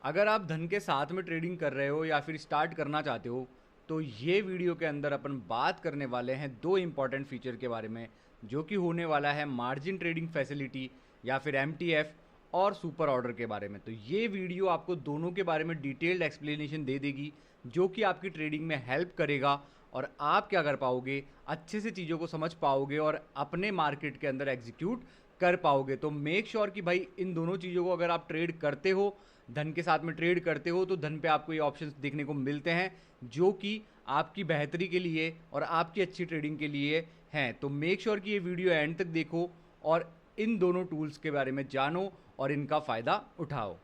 अगर आप धन के साथ में ट्रेडिंग कर रहे हो या फिर स्टार्ट करना चाहते हो तो ये वीडियो के अंदर अपन बात करने वाले हैं दो इम्पॉर्टेंट फीचर के बारे में, जो कि होने वाला है मार्जिन ट्रेडिंग फैसिलिटी या फिर एमटीएफ और सुपर ऑर्डर के बारे में। तो ये वीडियो आपको दोनों के बारे में डिटेल्ड एक्सप्लेनेशन दे देगी, जो कि आपकी ट्रेडिंग में हेल्प करेगा और आप क्या कर पाओगे, अच्छे से चीज़ों को समझ पाओगे और अपने मार्केट के अंदर एग्जीक्यूट कर पाओगे। तो मेक श्योर कि भाई इन दोनों चीज़ों को अगर आप ट्रेड करते हो, धन के साथ में ट्रेड करते हो, तो धन पे आपको ये ऑप्शंस देखने को मिलते हैं जो कि आपकी बेहतरी के लिए और आपकी अच्छी ट्रेडिंग के लिए हैं। तो मेक श्योर कि ये वीडियो एंड तक देखो और इन दोनों टूल्स के बारे में जानो और इनका फ़ायदा उठाओ।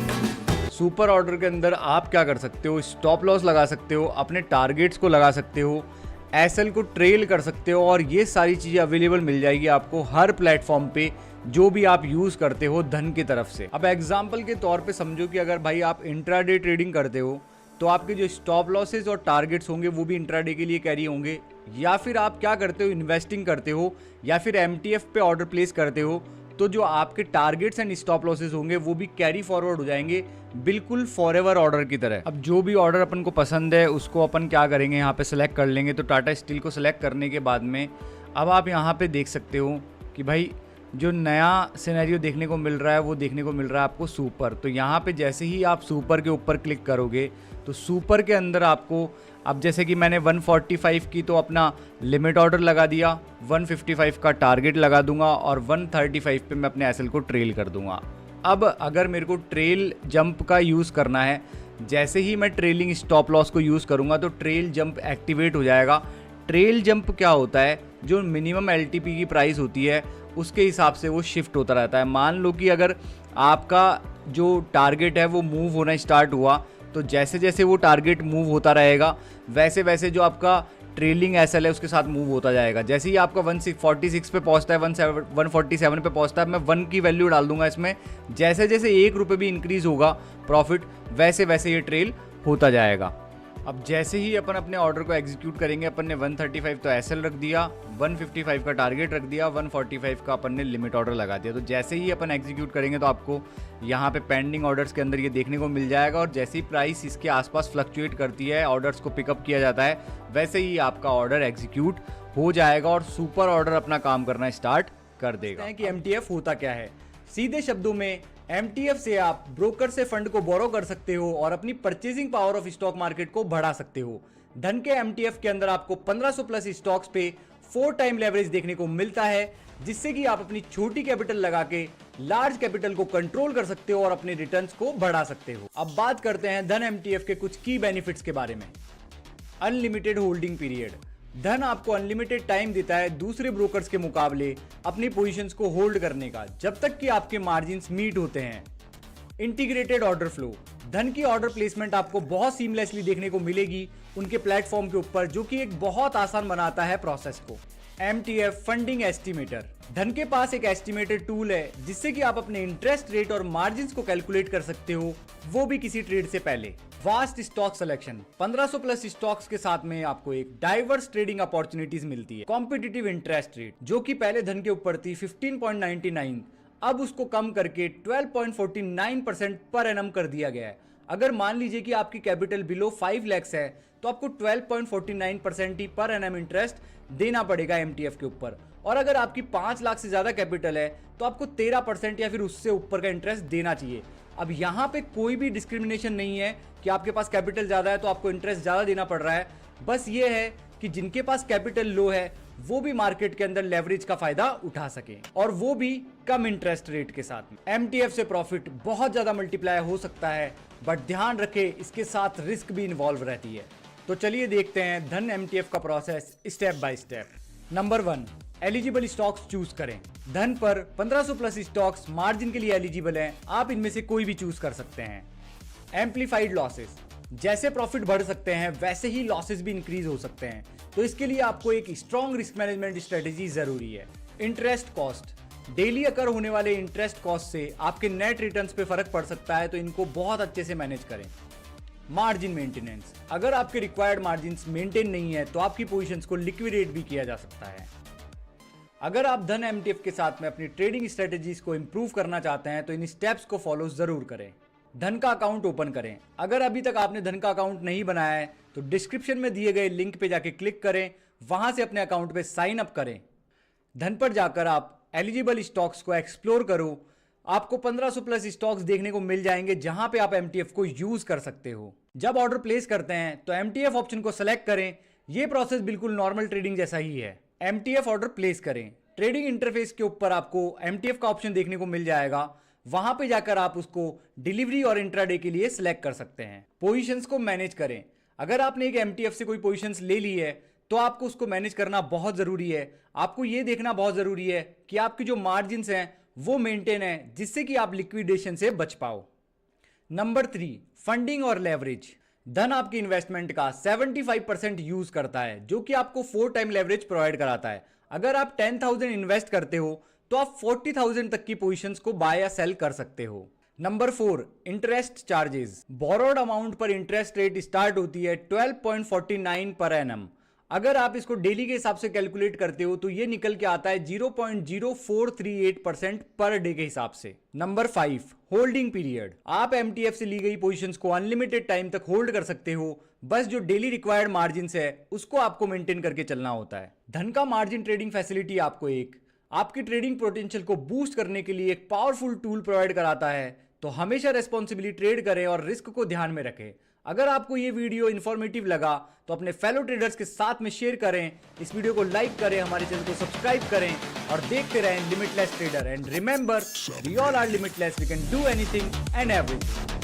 सुपर ऑर्डर के अंदर आप क्या कर सकते हो, स्टॉप लॉस लगा सकते हो, अपने टारगेट्स को लगा सकते हो, एसएल को ट्रेल कर सकते हो और ये सारी चीज़ें अवेलेबल मिल जाएगी आपको हर प्लेटफॉर्म पे जो भी आप यूज़ करते हो धन की तरफ से। अब एग्जांपल के तौर पे समझो कि अगर भाई आप इंट्राडे ट्रेडिंग करते हो तो आपके जो स्टॉप लॉसेस और टारगेट्स होंगे वो भी इंट्राडे के लिए कैरी होंगे, या फिर आप क्या करते हो, इन्वेस्टिंग करते हो या फिर एमटीएफ पे ऑर्डर प्लेस करते हो, तो जो आपके टारगेट्स एंड स्टॉप लॉसेस होंगे वो भी कैरी फॉरवर्ड हो जाएंगे, बिल्कुल फॉरएवर ऑर्डर की तरह। अब जो भी ऑर्डर अपन को पसंद है उसको अपन क्या करेंगे, यहाँ पे सेलेक्ट कर लेंगे। तो टाटा स्टील को सेलेक्ट करने के बाद में अब आप यहाँ पे देख सकते हो कि भाई जो नया सिनेरियो देखने को मिल रहा है वो देखने को मिल रहा है आपको सुपर। तो यहाँ पे जैसे ही आप सुपर के ऊपर क्लिक करोगे तो सुपर के अंदर आपको, अब जैसे कि मैंने 145 की तो अपना लिमिट ऑर्डर लगा दिया, 155 का टारगेट लगा दूंगा और 135 पे मैं अपने एसएल को ट्रेल कर दूंगा। अब अगर मेरे को ट्रेल जंप का यूज़ करना है, जैसे ही मैं ट्रेलिंग स्टॉप लॉस को यूज़ करूंगा तो ट्रेल जंप एक्टिवेट हो जाएगा। ट्रेल जंप क्या होता है, जो मिनिमम एलटीपी की प्राइस होती है उसके हिसाब से वो शिफ्ट होता रहता है। मान लो कि अगर आपका जो टारगेट है वो मूव होना स्टार्ट हुआ तो जैसे जैसे वो टारगेट मूव होता रहेगा वैसे वैसे जो आपका ट्रेलिंग एसएल है उसके साथ मूव होता जाएगा। जैसे ही आपका 146 पे पहुंचता है, 147 पे पहुंचता है, मैं 1 की वैल्यू डाल दूंगा इसमें, जैसे जैसे 1 रुपये भी इंक्रीज होगा प्रॉफिट वैसे वैसे ये ट्रेल होता जाएगा। अब जैसे ही अपन अपने ऑर्डर को एग्जीक्यूट करेंगे, अपन ने 135 तो एसएल रख दिया, 155 का टारगेट रख दिया, 145 का अपन ने लिमिट ऑर्डर लगा दिया। तो जैसे ही अपन एग्जीक्यूट करेंगे तो आपको यहाँ पे पेंडिंग ऑर्डर्स के अंदर ये देखने को मिल जाएगा और जैसे ही प्राइस इसके आसपास फ्लक्चुएट करती है, ऑर्डर्स को पिकअप किया जाता है, वैसे ही आपका ऑर्डर एग्जीक्यूट हो जाएगा और सुपर ऑर्डर अपना काम करना स्टार्ट कर देगा। कि एमटीएफ होता क्या है, सीधे शब्दों में एमटीएफ से आप ब्रोकर से फंड को बोरो कर सकते हो और अपनी purchasing power of stock market को बढ़ा सकते हो। धन के एमटीएफ के अंदर आपको 1500 प्लस स्टॉक्स पे 4 टाइम लेवरेज देखने को मिलता है, जिससे कि आप अपनी छोटी कैपिटल लगा के लार्ज कैपिटल को कंट्रोल कर सकते हो और अपने रिटर्न्स को बढ़ा सकते हो। अब बात करते हैं धन एमटीएफ के कुछ की बेनिफिट्स के बारे में। अनलिमिटेड होल्डिंग पीरियड, धन आपको अनलिमिटेड टाइम देता है दूसरे ब्रोकर्स के मुकाबले अपनी पोजीशंस को होल्ड करने का, जब तक कि आपके मार्जिन्स मीट होते हैं। इंटीग्रेटेड ऑर्डर फ्लो, धन की ऑर्डर प्लेसमेंट आपको बहुत सीमलेसली देखने को मिलेगी उनके प्लेटफॉर्म के ऊपर, जो कि एक बहुत आसान बनाता है प्रोसेस को। एमटीएफ फंडिंग एस्टिमेटर, धन के पास एक एस्टिमेटेड टूल है जिससे कि आप अपने इंटरेस्ट रेट और मार्जिन्स को कैलकुलेट कर सकते हो, वो भी किसी ट्रेड से पहले। Vast stock selection, 1500 plus stocks के साथ में आपको एक डाइवर्स ट्रेडिंग अपॉर्चुनिटीज मिलती है। कॉम्पिटिटिव इंटरेस्ट रेट, जो कि पहले धन के ऊपर थी 15.99, अब उसको कम करके 12.49% पर एनम कर दिया गया है। अगर मान लीजिए कि आपकी कैपिटल बिलो 5 लैक्स है तो आपको 12.49% ही पर एनम इंटरेस्ट देना पड़ेगा एमटीएफ के ऊपर, और अगर आपकी 5 लाख से ज्यादा कैपिटल है तो आपको 13% या फिर उससे ऊपर का इंटरेस्ट देना चाहिए। अब यहाँ पे कोई भी डिस्क्रिमिनेशन नहीं है कि आपके पास कैपिटल ज्यादा है तो आपको इंटरेस्ट ज्यादा देना पड़ रहा है, बस ये है कि जिनके पास कैपिटल लो है वो भी मार्केट के अंदर लेवरेज का फायदा उठा सके, और वो भी कम इंटरेस्ट रेट के साथ में। एमटीएफ से प्रॉफिट बहुत ज्यादा मल्टीप्लाई हो सकता है, बट ध्यान रखें इसके साथ रिस्क भी इन्वॉल्व रहती है। तो चलिए देखते हैं धन एमटीएफ का process step by step. Number 1, eligible stocks choose करें। धन पर 1500 प्लस स्टॉक्स मार्जिन के लिए एलिजिबल हैं, आप इनमें से कोई भी चूज कर सकते हैं। एम्पलीफाइड लॉसेस, जैसे प्रॉफिट बढ़ सकते हैं वैसे ही लॉसेस भी इंक्रीज हो सकते हैं, तो इसके लिए आपको एक स्ट्रॉन्ग रिस्क मैनेजमेंट स्ट्रेटेजी जरूरी है। इंटरेस्ट कॉस्ट, डेली अकर होने वाले इंटरेस्ट कॉस्ट से आपके नेट रिटर्न्स पे फर्क पड़ सकता है, तो इनको बहुत अच्छे से मैनेज करें। मार्जिन मेंटेनेंस, अगर आपके रिक्वायर्ड मार्जिन्स मेंटेन नहीं है तो आपकी पोजीशंस को लिक्विडेट भी किया जा सकता है। अगर आप धन एमटीएफ के साथ में अपनी ट्रेडिंग स्ट्रेटेजीज को इंप्रूव करना चाहते हैं तो इन स्टेप्स को फॉलो जरूर करें। धन का अकाउंट ओपन करें। अगर अभी तक आपने धन का अकाउंट नहीं बनाया है तो डिस्क्रिप्शन में दिए गए लिंक पे जाके क्लिक करें, वहां से अपने अकाउंट पे साइन अप करें। धन पर जाकर आप एलिजिबल स्टॉक्स को एक्सप्लोर करो। आपको 1500 प्लस स्टॉक्स देखने को मिल जाएंगे जहां पे आप एमटीएफ को यूज कर सकते हो। जब ऑर्डर प्लेस करते हैं तो एमटीएफ ऑप्शन को सेलेक्ट करें। यह प्रोसेस बिल्कुल नॉर्मल ट्रेडिंग जैसा ही है। एमटीएफ ऑर्डर प्लेस करें। ट्रेडिंग इंटरफेस के ऊपर आपको एमटीएफ का ऑप्शन देखने को मिल जाएगा। वहां पे जाकर आप उसको डिलीवरी और इंट्राडे के लिए सिलेक्ट कर सकते हैं। पोजीशंस को मैनेज करें। अगर आपने एक एमटीएफ से कोई पोजीशंस ले ली है तो आपको उसको मैनेज करना बहुत जरूरी है। आपको यह देखना बहुत जरूरी है कि आपकी जो मार्जिन्स हैं वो मेंटेन है, जिससे कि आप लिक्विडेशन से बच पाओ। नंबर 3, फंडिंग और लेवरेज। धन आपकी इन्वेस्टमेंट का 75% यूज करता है, जो कि आपको 4 टाइम लेवरेज प्रोवाइड कराता है। अगर आप 10,000 इन्वेस्ट करते हो तो आप 40,000 तक की पोजीशंस को बाय या सेल कर सकते हो। Number 4, interest charges. Borrowed amount पर इंटरेस्ट रेट स्टार्ट होती है 12.49 पर एनम। अगर आप इसको डेली के हिसाब से कैलकुलेट करते हो तो ये निकल के आता है 0.0438% पर डे के हिसाब से। Number 5, holding period. आप एमटीएफ से ली गई पोजीशंस को अनलिमिटेड टाइम तक होल्ड कर सकते हो। बस जो डेली रिक्वायर्ड मार्जिन है उसको आपको मेंटेन करके चलना होता है। धन का मार्जिन ट्रेडिंग फैसिलिटी आपको आपकी ट्रेडिंग पोटेंशियल को बूस्ट करने के लिए एक पावरफुल टूल प्रोवाइड कराता है। तो हमेशा रेस्पॉन्सिबली ट्रेड करें और रिस्क को ध्यान में रखें। अगर आपको ये वीडियो इन्फॉर्मेटिव लगा तो अपने फेलो ट्रेडर्स के साथ में शेयर करें। इस वीडियो को लाइक करें, हमारे चैनल को सब्सक्राइब करें और देखते रहें Limitless Trader. And remember, we all are limitless, we can do anything and everything.